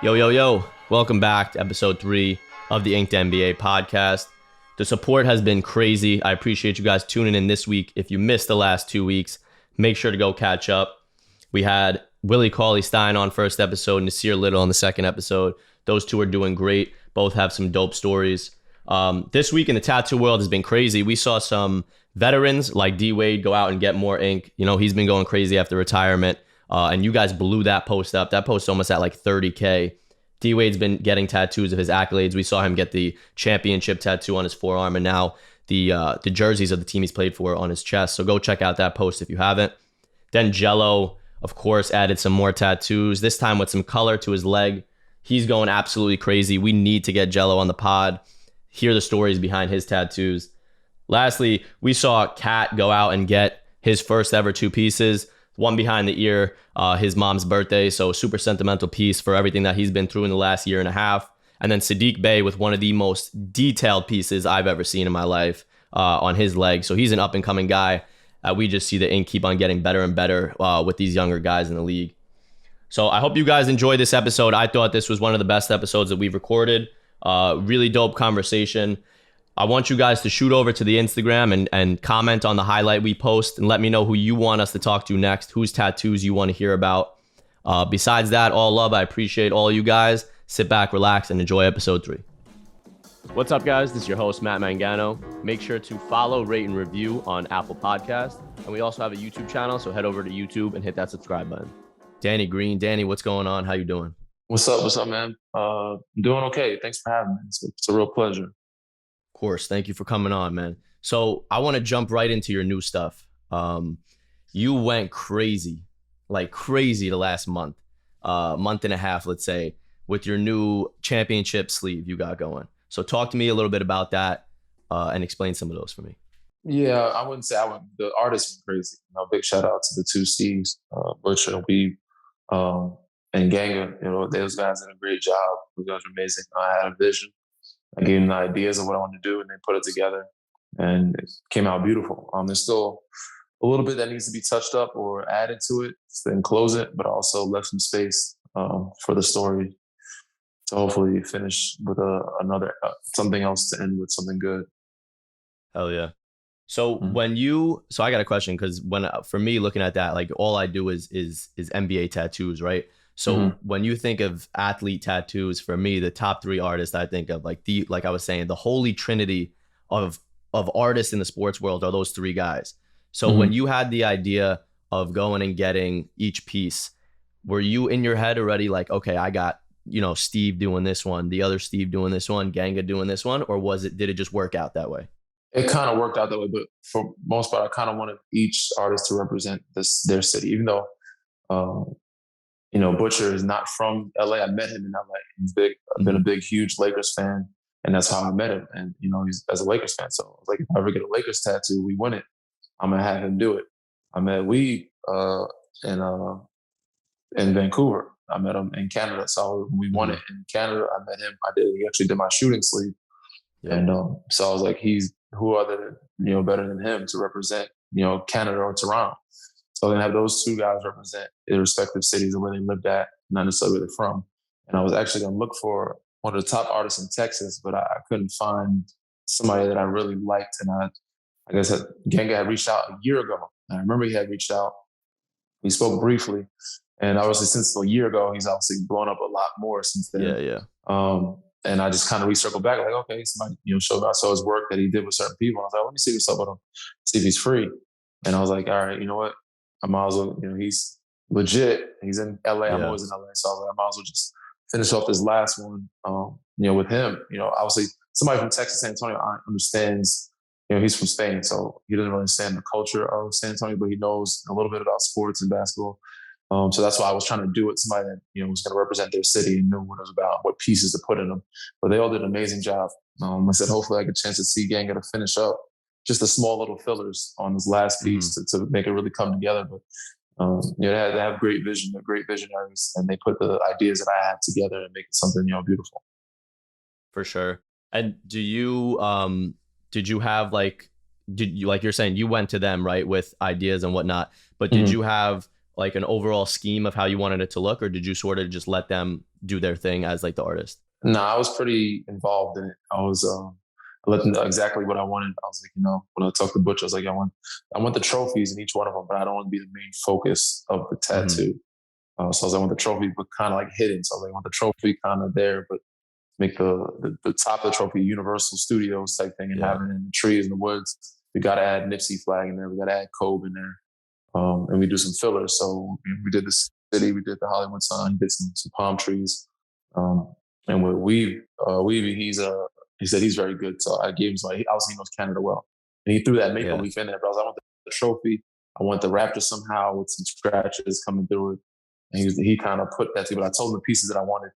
Yo, yo, yo. Welcome back to episode 3 of the Inked NBA podcast. The support has been crazy. I appreciate you guys tuning in this week. If you missed the last 2 weeks, make sure to go catch up. We had Willie Cauley-Stein on first episode, Nasir Little on the second episode. Those two are doing great. Both have some dope stories. This week in the tattoo world has been crazy. We saw some veterans like D-Wade go out and get more ink. You know, he's been going crazy after retirement. And you guys blew that post up. That post almost at like 30K. D-Wade's been getting tattoos of his accolades. We saw him get the championship tattoo on his forearm and now the jerseys of the team he's played for on his chest. So go check out that post if you haven't. Then Jello, of course, added some more tattoos, this time with some color to his leg. He's going absolutely crazy. We need to get Jello on the pod, hear the stories behind his tattoos. Lastly, we saw Kat go out and get his first ever 2 pieces. One behind the ear, his mom's birthday. So super sentimental piece for everything that he's been through in the last year and a half. And then Sadiq Bey with one of the most detailed pieces I've ever seen in my life on his leg. So he's an up and coming guy. We just see the ink keep on getting better and better with these younger guys in the league. So I hope you guys enjoyed this episode. I thought this was one of the best episodes that we've recorded. Really dope conversation. I want you guys to shoot over to the Instagram and comment on the highlight we post and let me know who you want us to talk to next, whose tattoos you want to hear about. Besides that, all love. I appreciate all you guys. Sit back, relax, and enjoy episode 3. What's up, guys? This is your host, Matt Mangano. Make sure to follow, rate, and review on Apple Podcasts. And we also have a YouTube channel, so head over to YouTube and hit that subscribe button. Danny Green. Danny, what's going on? How you doing? What's up, man? I'm doing okay. Thanks for having me. It's a real pleasure. Of course. Thank you for coming on, man. So I want to jump right into your new stuff. You went crazy the last month and a half, let's say, with your new championship sleeve you got going. So talk to me a little bit about that and explain some of those for me. Yeah, I wouldn't say the artist went crazy. Big shout out to the 2 Steves, Butcher and Wiebe, and Ganga. Those guys did a great job. Those guys were amazing. I had a vision. I gave them the ideas of what I wanted to do, and they put it together, and it came out beautiful. There's still a little bit that needs to be touched up or added to it to enclose it, but also left some space for the story to hopefully finish with another something else to end with something good. Hell yeah. So so I got a question, because for me looking at that, like all I do is NBA tattoos, right? So when you think of athlete tattoos, for me, the top 3 artists I think of, like I was saying, the holy trinity of artists in the sports world are those 3 guys. So when you had the idea of going and getting each piece, were you in your head already like, okay, I got, Steve doing this one, the other Steve doing this one, Ganga doing this one, or did it just work out that way? It kind of worked out that way, but for most part, I kind of wanted each artist to represent their city, even though, Butcher is not from LA. I met him in LA. He's big. I've been a big, huge Lakers fan, and that's how I met him. And he's as a Lakers fan. So I was like, if I ever get a Lakers tattoo, we win it, I'm gonna have him do it. I met Wiebe in Vancouver. I met him in Canada. So we won it in Canada. I met him. He actually did my shooting sleeve, and so I was like, who other better than him to represent Canada or Toronto. So then have those 2 guys represent their respective cities and where they lived at, not necessarily where they're from. And I was actually going to look for one of the top artists in Texas, but I couldn't find somebody that I really liked. And I guess Ganga had reached out a year ago. And I remember he had reached out. We spoke briefly. And obviously since a year ago, he's obviously blown up a lot more since then. Yeah. And I just kind of recircled back, like, okay, somebody, I saw his work that he did with certain people. I was like, let me see what's up with him, see if he's free. And I was like, all right, you know what? I might as well, he's legit. He's in LA. I'm always in LA. So I was like, I might as well just finish off this last one, with him. Obviously somebody from Texas, San Antonio understands, he's from Spain. So he doesn't really understand the culture of San Antonio, but he knows a little bit about sports and basketball. So that's why I was trying to do it. Somebody that, was going to represent their city and knew what it was about, what pieces to put in them. But they all did an amazing job. I said, hopefully I get a chance to see Ganga to finish up just the small little fillers on this last piece to make it really come together. But they have great vision. They're great visionaries, and they put the ideas that I have together and make it something beautiful. For sure. And did you have like you're saying, you went to them, right, with ideas and whatnot, but did you have like an overall scheme of how you wanted it to look, or did you sort of just let them do their thing as like the artist? No, I was pretty involved in it. I let them know exactly what I wanted. I was like, when I talked to Butcher, I was like, I want the trophies in each one of them, but I don't want to be the main focus of the Mm-hmm. tattoo. So I was like, I want the trophy, but kind of like hidden. So I was like, I want the trophy kind of there, but make the top of the trophy Universal Studios type thing and Yeah. have it in the trees in the woods. We got to add Nipsey flag in there. We got to add Kobe in there. And we do some fillers. So we did the city, we did the Hollywood sign, did some palm trees. And with Wiebe, he said he's very good. So I gave him some, obviously he knows Canada well. And he threw that maple Yeah. leaf in there, but I want the trophy. I want the Raptor somehow with some scratches coming through it. And he kind of put that to, but I told him the pieces that I wanted.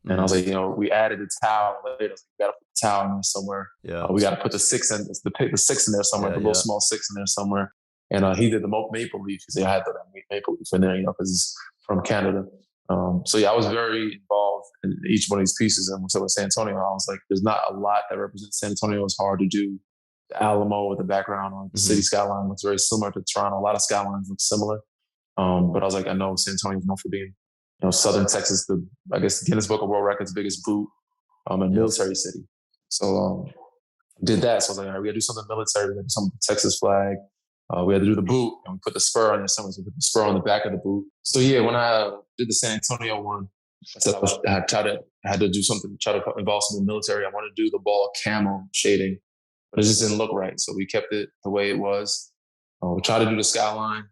And I was Mm-hmm. like, we added the towel later. I was like, we got to put the towel in there somewhere. Yeah. We got to put the six in there somewhere, Yeah. the little Yeah. small six in there somewhere. And he did the maple leaf. He said, I had that maple leaf in there, because it's from Canada. So yeah, I was very involved in each one of these pieces. And so with San Antonio, I was like, there's not a lot that represents San Antonio. It's hard to do. The Alamo with the background on the Mm-hmm. city skyline looks very similar to Toronto. A lot of skylines look similar. But I was like, I know San Antonio is known for being, Southern Texas, I guess Guinness Book of World Records biggest boot, and Yep. military city. So did that. So I was like, all right, we got to do something military. We got to do something with the Texas flag. We had to do the boot, and we put the spur on there somewhere. So we put the spur on the back of the boot. So yeah, when I did the San Antonio one, I said I had to do something, try to involve some in the military. I wanted to do the ball camo shading, but it just didn't look right. So we kept it the way it was. We tried to do the skyline.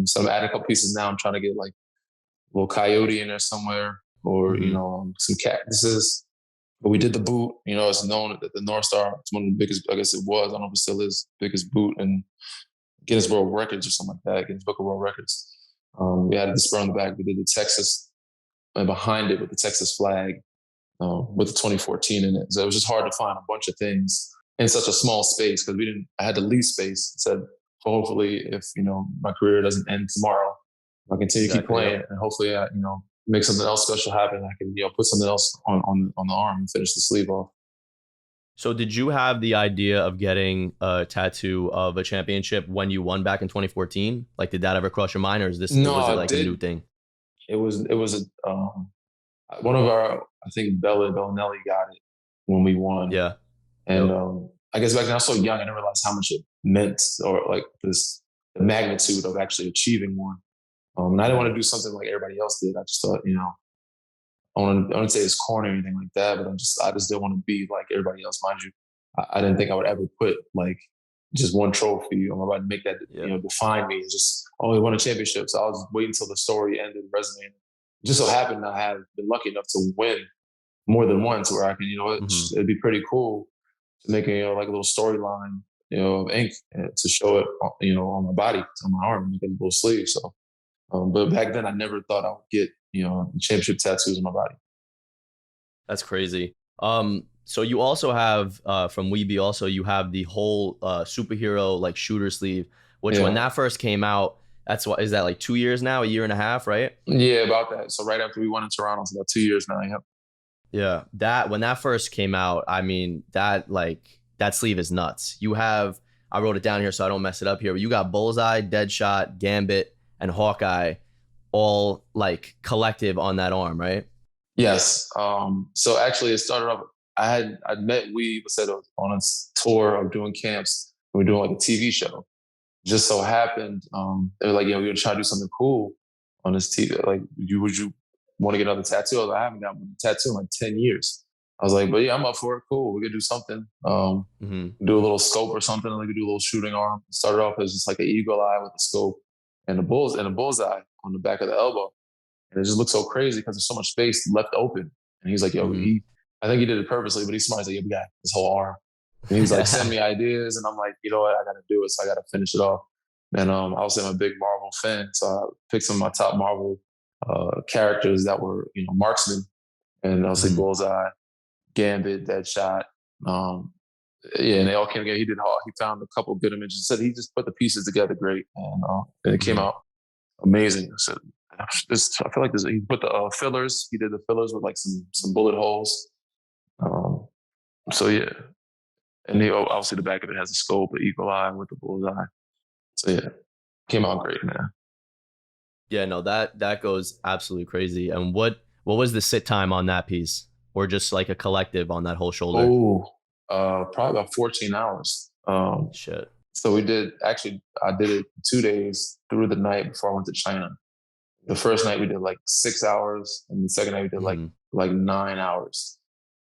So I'm adding a couple pieces now. I'm trying to get like a little coyote in there somewhere, or Mm-hmm. some cactuses. But we did the boot. It's known that the North Star, it's one of the biggest. I guess it was. I don't know if it still is biggest boot in Guinness World Records or something like that. Guinness Book of World Records. We had the spur on the back. We did the Texas, and behind it with the Texas flag, with the 2014 in it. So it was just hard to find a bunch of things in such a small space because I had to leave space. I said, hopefully, if my career doesn't end tomorrow, I continue to keep Exactly. playing, Yep. and hopefully, I make something else special happen. I can put something else on the arm and finish the sleeve off. So did you have the idea of getting a tattoo of a championship when you won back in 2014? Like, did that ever cross your mind, or was it No, it like a new did. thing? It was one of our, I think Bellinelli got it when we won. Yeah. And Yep. I guess back then I was so young, I didn't realize how much it meant, or like the magnitude of actually achieving one. And I didn't want to do something like everybody else did. I just thought, I wouldn't say it's corny or anything like that, but I just didn't want to be like everybody else. Mind you, I didn't think I would ever put like just one trophy on my body, make that Yep. define me. It's just, we won a championship. So I was waiting until the story ended, resume. It just so happened I have been lucky enough to win more than once, where I can, Mm-hmm. it'd be pretty cool to make like a little storyline, of ink, to show it, on my body, on my arm, make a little sleeve. So, but back then I never thought I would get, championship tattoos on my body. That's crazy. So you also have from Wiebe, also you have the whole superhero like shooter sleeve, which when Yeah. that first came out, is that like 2 years now, a year and a half, right? Yeah, about that. So right after we won in Toronto, it's about 2 years now. Yep. Yeah. That when that first came out, I mean, that sleeve is nuts. I wrote it down here so I don't mess it up here, but you got Bullseye, Deadshot, Gambit, and Hawkeye all like collective on that arm, right? Yes. So actually, it started off. I'd met Weave said on a tour of doing camps. We were doing like a TV show. Just so happened, they were like, "Yeah, we're gonna try to do something cool on this TV. Like, would you want to get another tattoo?" I was like, "I haven't got a tattoo in like 10 years." I was like, "But yeah, I'm up for it. Cool. We could do something. Mm-hmm. Do a little scope or something. Like, we could do a little shooting arm." It started off as just like an eagle eye with a scope and a bullseye on the back of the elbow. And it just looks so crazy because there's so much space left open. And he's like, Mm-hmm. I think he did it purposely, but he's smart. He's like, "Yeah, we got this whole arm." And he's like, "Send me ideas." And I'm like, "You know what? I got to do it. So I got to finish it off." And I'm a big Marvel fan. So I picked some of my top Marvel characters that were, marksmen. And I'll say Mm-hmm. Bullseye, Gambit, Deadshot. Um, yeah, and they all came together. He found a couple of good images. Said he just put the pieces together great. And it came Mm-hmm. out amazing. So I feel like he put the fillers. He did the fillers with like some bullet holes. Um, so yeah, and obviously the back of it has a scope, an eagle eye with the bullseye. So yeah, came out great, man. Yeah, no, that goes absolutely crazy. And What was the sit time on that piece, or just like a collective on that whole shoulder? Oh, probably about 14 hours. Shit. So we did actually. I did it 2 days through the night before I went to China. The first night we did like 6 hours, and the second night we did Mhm. like 9 hours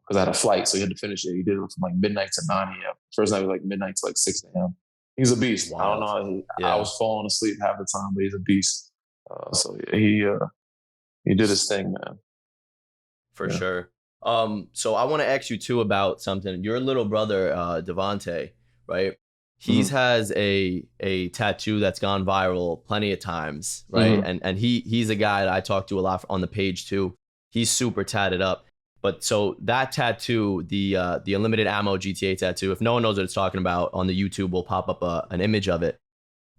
because I had a flight, so you had to finish it. He did it from like midnight to 9 a.m. First night was like midnight to like 6 a.m. He's a beast. I don't Wild. know. I Yeah, was falling asleep half the time, but he's a beast. So yeah, he did his thing, man. for Yeah. sure. So I want to ask you too about something. Your little brother, Devonte, right? He's hmm has a tattoo that's gone viral plenty of times, right? hmm And he's a guy that I talk to a lot on the page too. He's super tatted up. But so that tattoo, the unlimited ammo GTA tattoo, if no one knows what it's talking about, on the YouTube will pop up an image of it.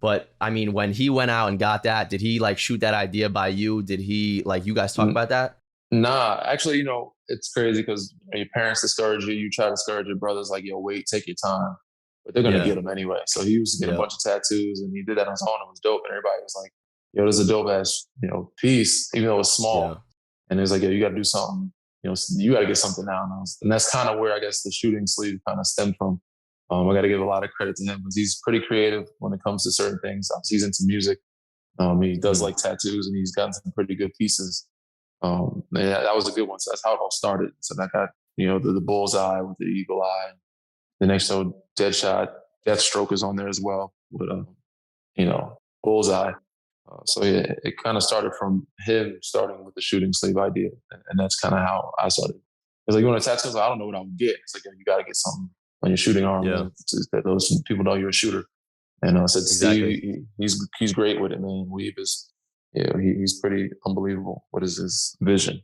But I mean, when he went out and got that, did he like shoot that idea by you? Did he like you guys talk about that? Nah, actually, it's crazy because your parents discourage you. You try to discourage your brothers, like, yo, wait, take your time. But they're gonna Yeah. get them anyway. So he used to get a Yep. bunch of tattoos, and he did that on his own. It was dope, and everybody was like, "Yo, this is a dope ass, piece, even though it's Yeah. small." And it was like, "Yo, you got to do something. You got to get something now." And that's kind of where I guess the shooting sleeve kind of stemmed from. I got to give a lot of credit to him because he's pretty creative when it comes to certain things. He's into music. He does Mhm. like tattoos, and he's gotten some pretty good pieces. And that was a good one. So that's how it all started. So I got, the bullseye with the eagle eye. The next show, Deadshot, Deathstroke is on there as well with, bullseye. So yeah, it kind of started from him starting with the shooting sleeve idea. And that's kind of how I started. It's like, you want a tattoo? I don't know what I would get. It's like, you got to get something on your shooting arm, Yeah. man. That those people know you're a shooter. And I said, Exactly. Steve, he's great with it, man. Wiebe is, he's pretty unbelievable. What is his vision?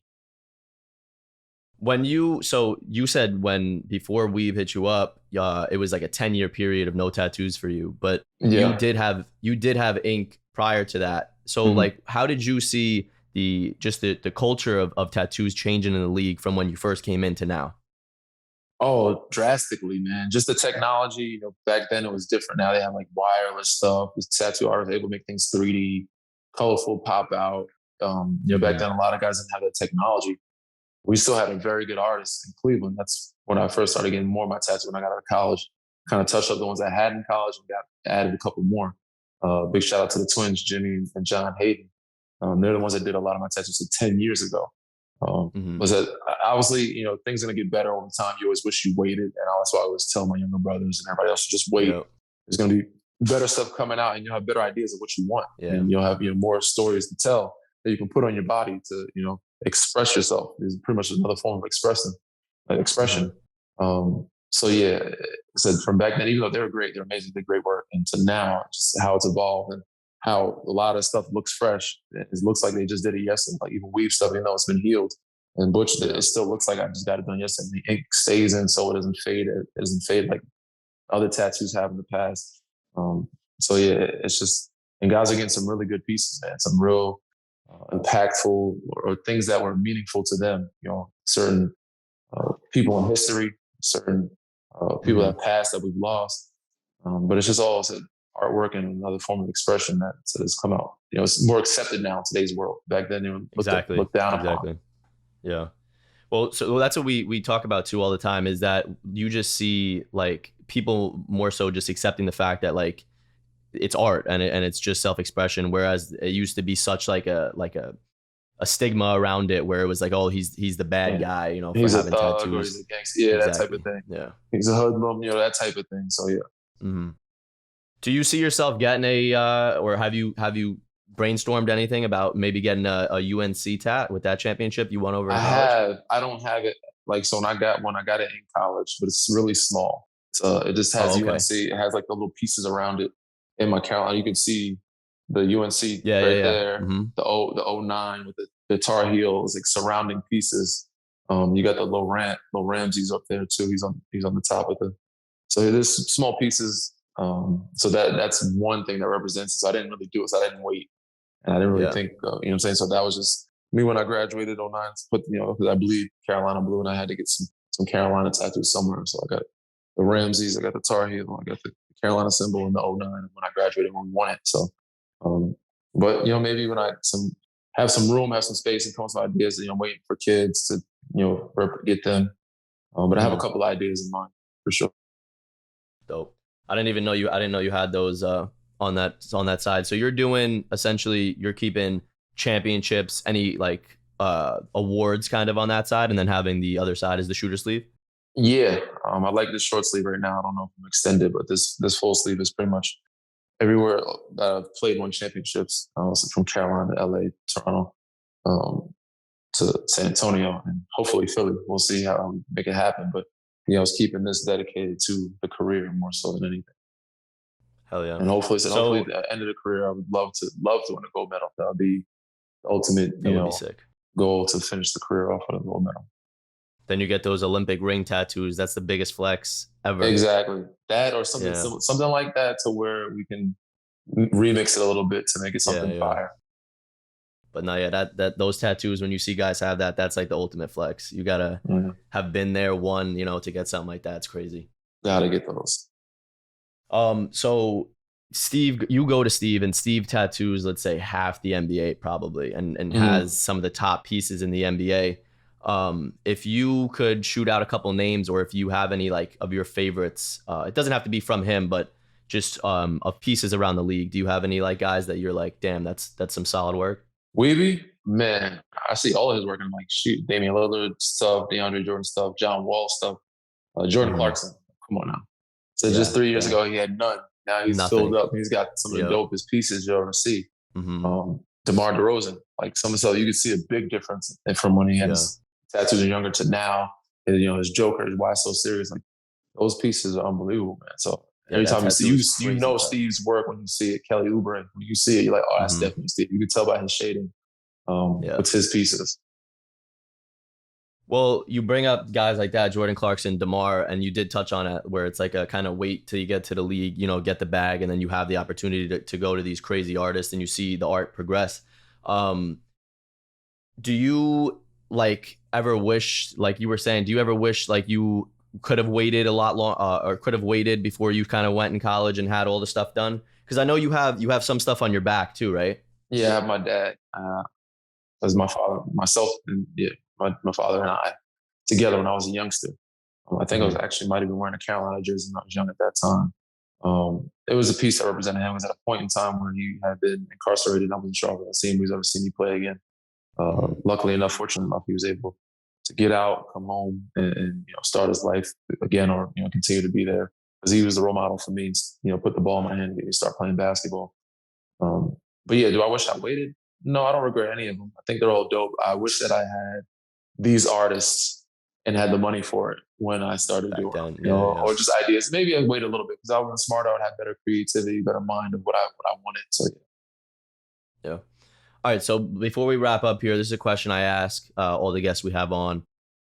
So you said when before Weave hit you up, it was like a 10-year period of no tattoos for you, but Yeah. you did have ink prior to that. So Mhm. like, how did you see the culture of tattoos changing in the league from when you first came in to now? Oh, drastically, man. Just the technology, back then it was different. Now they have like wireless stuff. The tattoo artists are able to make things 3D, colorful, pop out. Back Hmm. then a lot of guys didn't have that technology. We still had a very good artist in Cleveland. That's when I first started getting more of my tattoos when I got out of college. Kind of touched up the ones I had in college and got added a couple more. Big shout out to the twins, Jimmy and John Hayden. They're the ones that did a lot of my tattoos 10 years ago. Hmm. Was that obviously, things are going to get better over time. You always wish you waited. And that's why I always tell my younger brothers and everybody else to just wait. Yeah. There's going to be better stuff coming out and you'll have better ideas of what you want. Yeah. And you'll have, more stories to tell that you can put on your body to, express yourself. Is pretty much another form of Hmm. expression. So yeah, I said from back then, even though they were great, they're amazing, did great work. And to now, just how it's evolved and how a lot of stuff looks fresh. It looks like they just did it yesterday. Like even weave stuff, even though it's been healed and Butch, it Yeah. still looks like I just got it done yesterday. The ink stays in, so it doesn't fade. It doesn't fade like other tattoos have in the past. So yeah, it's just, and guys are getting some really good pieces, man. Some real impactful or things that were meaningful to them. Certain people in history, certain people Hmm. that passed that we've lost. But it's just all artwork and another form of expression that has come out. It's more accepted now in today's world. Back then, they were Exactly. looked down upon. Exactly. Yeah. Well, so that's what we talk about too all the time, is that you just see like people more so just accepting the fact that like it's art and it's just self-expression, whereas it used to be such like a stigma around it where it was like, oh, he's the bad Yeah. guy, for He's a having thug or tattoos. he's a gangster. Yeah, that type of Exactly. thing. Yeah. He's a hoodlum, that type of thing. So yeah. Hmm. Do you see yourself getting or have you brainstormed anything about maybe getting a UNC tat with that championship you won over in college? I don't have it. Like, so when I got one, I got it in college, but it's really small. So it just Oh, has okay. UNC. It has like the little pieces around it in my Carolina. You can see the UNC Yeah, yeah, right yeah. there, Hmm. the '09 with the Tar Heels, like surrounding pieces. You got the Low Ramsey's up there too. He's on the top of the. So there's small pieces. So that's one thing that represents it. So I didn't really do it. So I didn't wait. And I didn't really Yeah. think, what I'm saying? So that was just me when I graduated '09, put, because I bleed Carolina blue and I had to get some Carolina tattoos somewhere. So I got the Ramses, I got the Tar Heel, I got the Carolina symbol in the '09 when I graduated and we won it. So, um, but maybe when have some room, have some space, and come up with some ideas. I'm waiting for kids to get them. But I have a couple ideas in mind for sure. Dope. I didn't know you had those on that side. So you're doing essentially you're keeping championships, any like awards kind of on that side, and then having the other side is the shooter sleeve. Yeah, I like this short sleeve right now. I don't know if I'm extended, but this full sleeve is pretty much everywhere that I've played, won championships. From Carolina to LA, Toronto, to San Antonio, and hopefully Philly. We'll see how we make it happen. But I was keeping this dedicated to the career more so than anything. Hell yeah! And hopefully at the end of the career, I would love to win a gold medal. That would be the ultimate, would be sick. Goal to finish the career off with a gold medal. Then you get those Olympic ring tattoos. That's the biggest flex ever. Exactly. That or something something like that, to where we can remix it a little bit to make it something fire. But no, that those tattoos, when you see guys have that, that's like the ultimate flex. You gotta have been there, to get something like that. It's crazy. Gotta get those. So Steve, you go to Steve, and Steve tattoos, let's say, half the NBA probably, and has some of the top pieces in the NBA. If you could shoot out a couple names, or if you have any like of your favorites, it doesn't have to be from him, but just of pieces around the league. Do you have any like guys that you're like, damn, that's some solid work? Wiebe, man, I see all of his work, and I'm like, shoot, Damian Lillard stuff, DeAndre Jordan stuff, John Wall stuff, Jordan Clarkson. Come on now. So just 3 years ago, he had none. Now he's filled up. He's got some of the dopest pieces you'll ever see. DeMar DeRozan, like some of the stuff, you could see a big difference from when he had his tattoos younger to now. His Joker, his Why So Serious, like those pieces are unbelievable, man. So every time you see, Steve's work when you see it. Kelly Oubre, when you see it, you're like, oh, that's definitely Steve. You can tell by his shading. With his pieces. Well, you bring up guys like that, Jordan Clarkson, DeMar, and you did touch on it, where it's like a kind of wait till you get to the league, get the bag, and then you have the opportunity to go to these crazy artists and you see the art progress. Do you like ever wish, like you were saying, do you ever wish like you could have waited a lot long, or could have waited before you kind of went in college and had all the stuff done? Because I know you have some stuff on your back too, right? Yeah, I have my dad. As my father, myself, and my father and I together when I was a youngster. I think I was actually might have been wearing a Carolina jersey when I was young at that time. It was a piece that represented him. It was at a point in time where he had been incarcerated. I wasn't sure if I'd seen him. He's ever seen me play again. Luckily enough, fortunate enough, he was able to get out, come home, and start his life again, or continue to be there, because he was the role model for me. Put the ball in my hand and get me to start playing basketball. But yeah, do I wish I waited? No, I don't regret any of them. I think they're all dope. I wish that I had these artists and had the money for it when I started doing them, or just ideas. Maybe I'd wait a little bit, because I would have been smarter. I would have better creativity, better mind of what I wanted. So yeah. All right. So before we wrap up here, this is a question I ask all the guests we have on,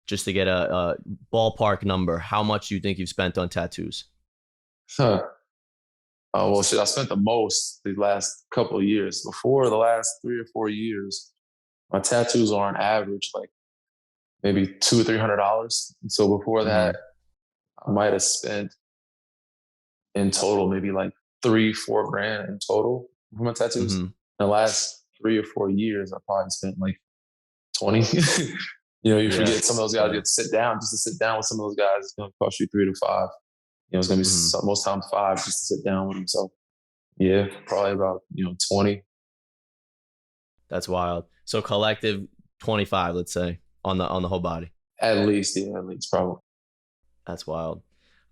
just to get a ballpark number. How much do you think you've spent on tattoos? Well, I spent the most the last couple of years. Before the last 3 or 4 years, my tattoos are on average like maybe $200 or $300. And so before that, I might have spent in total maybe like $3-4 grand in total for my tattoos. In the last 3 or 4 years, I probably spent like 20. You forget some of those guys. You have to sit down. Just to sit down with some of those guys, it's going to cost you 3 to 5. It's going to be most times 5 just to sit down with them. So, yeah, probably about 20. That's wild. So collective 25, let's say, on the whole body. At least probably. That's wild.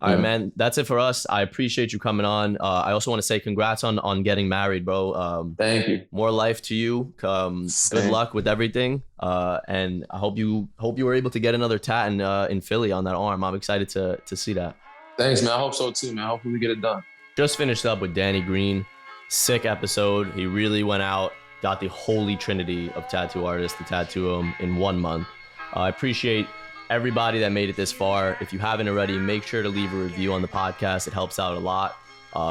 All right, man. That's it for us. I appreciate you coming on. I also want to say congrats on getting married, bro. Thank you. More life to you. Good luck with everything. And I hope you were able to get another tat in Philly on that arm. I'm excited to see that. Thanks, man. I hope so too, man. Hopefully we get it done. Just finished up with Danny Green. Sick episode. He really went out, got the holy trinity of tattoo artists to tattoo him in 1 month. I appreciate everybody that made it this far. If you haven't already, make sure to leave a review on the podcast. It helps out a lot.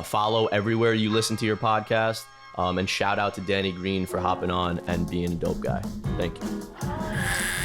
Follow everywhere you listen to your podcast. And shout out to Danny Green for hopping on and being a dope guy. Thank you.